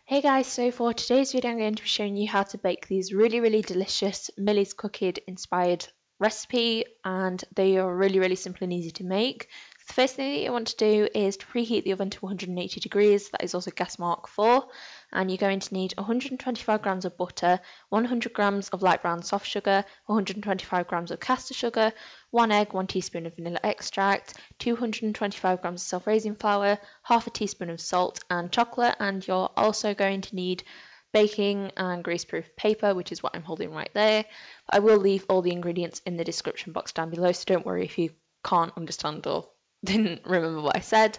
Hey guys, so for today's video I'm going to be showing you how to bake these really delicious Millie's Cookie inspired recipe, and they are really simple and easy to make. The first thing that you want to do is to preheat the oven to 180 degrees, that is also gas mark 4, and you're going to need 125 grams of butter, 100 grams of light brown soft sugar, 125 grams of caster sugar, 1 egg, 1 teaspoon of vanilla extract, 225 grams of self-raising flour, half a teaspoon of salt and chocolate, and you're also going to need baking and greaseproof paper, which is what I'm holding right there. I will leave all the ingredients in the description box down below, so don't worry if you can't understand or didn't remember what I said.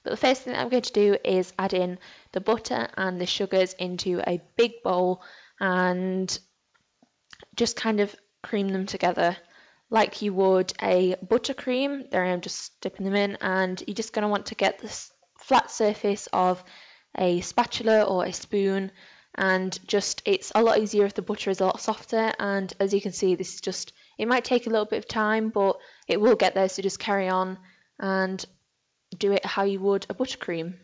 But the first thing that I'm going to do is add in the butter and the sugars into a big bowl and just kind of cream them together like you would a buttercream. There I am just dipping them in, and you're just going to want to get this flat surface of a spatula or a spoon, and just it's a lot easier if the butter is a lot softer. And as you can see, this is just, it might take a little bit of time, but it will get there, so just carry on and do it how you would a buttercream.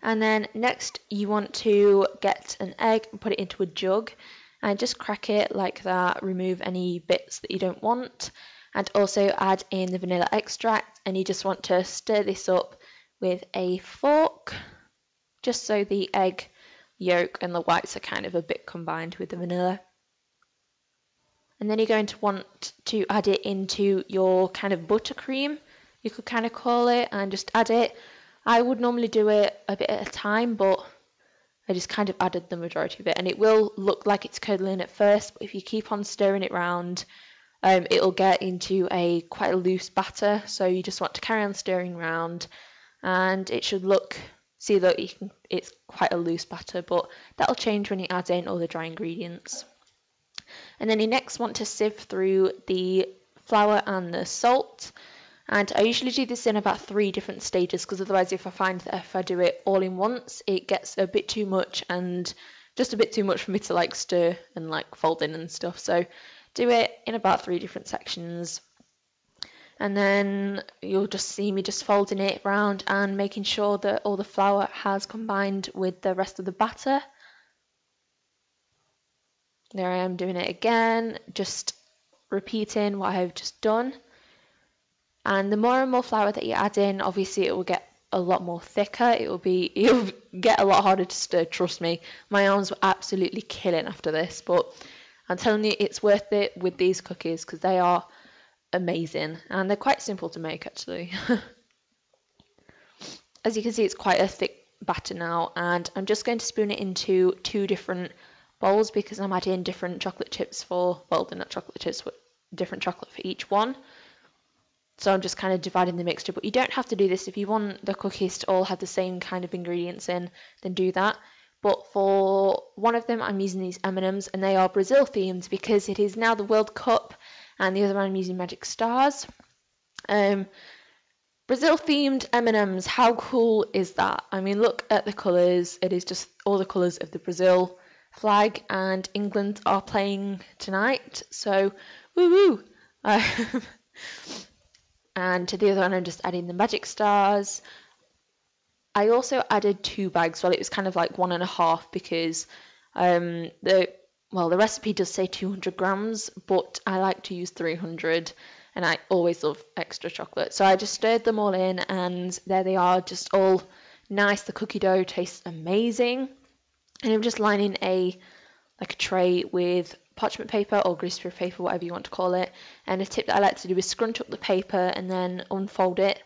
And then next you want to get an egg and put it into a jug and just crack it like that, remove any bits that you don't want, and also add in the vanilla extract, and you just want to stir this up with a fork just so the egg yolk and the whites are kind of a bit combined with the vanilla. And then you're going to want to add it into your kind of buttercream, you could kind of call it, and just add it. I would normally do it a bit at a time, but I just kind of added the majority of it, and it will look like it's curdling at first, but if you keep on stirring it round, it'll get into a quite a loose batter, so you just want to carry on stirring round, and it should look, see that it's quite a loose batter, but that'll change when you add in all the dry ingredients. And then you next want to sieve through the flour and the salt, and I usually do this in about 3 different stages, because otherwise if I find that if I do it all in once it gets a bit too much, and just a bit too much for me to like stir and like fold in and stuff. So do it in about 3 different sections, and then you'll just see me just folding it around and making sure that all the flour has combined with the rest of the batter. There I am doing it again, just repeating what I've just done. And the more and more flour that you add in, obviously it will get a lot more thicker. It'll get a lot harder to stir, trust me. My arms were absolutely killing after this, but I'm telling you, it's worth it with these cookies because they are amazing and they're quite simple to make actually. As you can see, it's quite a thick batter now, and I'm just going to spoon it into 2 different bowls because I'm adding different chocolate chips for, well, they're not chocolate chips, but different chocolate for each one. So I'm just kind of dividing the mixture, but you don't have to do this. If you want the cookies to all have the same kind of ingredients in, then do that. But for one of them I'm using these M&Ms, and they are Brazil themed because it is now the World Cup, and the other one I'm using Magic Stars. Brazil themed M&Ms, how cool is that? I mean, look at the colours. It is just all the colours of the Brazil flag, and England are playing tonight, so woo woo. And to the other one I'm just adding the Magic Stars. I also added 2 bags, well it was kind of like 1.5 because the recipe does say 200 grams, but I like to use 300 and I always love extra chocolate. So I just stirred them all in, and there they are, just all nice. The cookie dough tastes amazing, and I'm just lining a tray with parchment paper or greaseproof paper, whatever you want to call it. And a tip that I like to do is scrunch up the paper and then unfold it,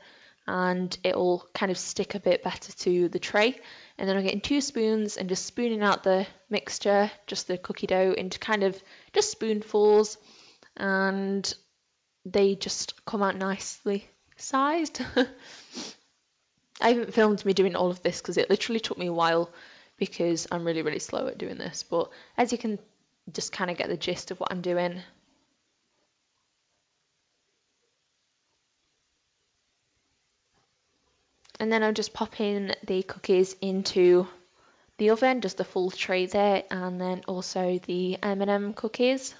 and it will kind of stick a bit better to the tray. And then I'm getting 2 spoons and just spooning out the mixture, just the cookie dough, into kind of just spoonfuls, and they just come out nicely sized. I haven't filmed me doing all of this because it literally took me a while because I'm really slow at doing this, but as you can just kind of get the gist of what I'm doing. And then I'm just popping the cookies into the oven, just the full tray there, and then also the M&M cookies.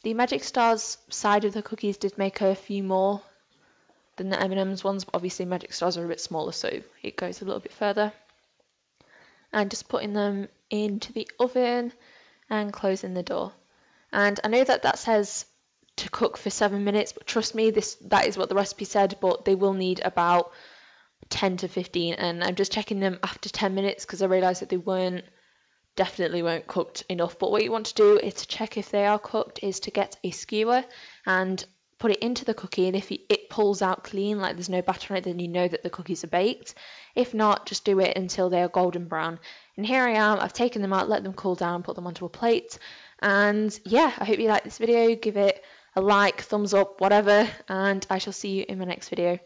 The Magic Stars side of the cookies did make a few more than the M&M's ones, but obviously Magic Stars are a bit smaller, so it goes a little bit further. And just putting them into the oven and closing the door. And I know that says to cook for 7 minutes, but trust me, that is what the recipe said, but they will need about 10 to 15, and I'm just checking them after 10 minutes because I realised that they definitely weren't cooked enough. But what you want to do is to check if they are cooked is to get a skewer and put it into the cookie, and if it pulls out clean, like there's no batter on it, then you know that the cookies are baked. If not, just do it until they are golden brown. And here I am, I've taken them out, let them cool down, put them onto a plate. And yeah, I hope you like this video. Give it a like, thumbs up, whatever, and I shall see you in my next video.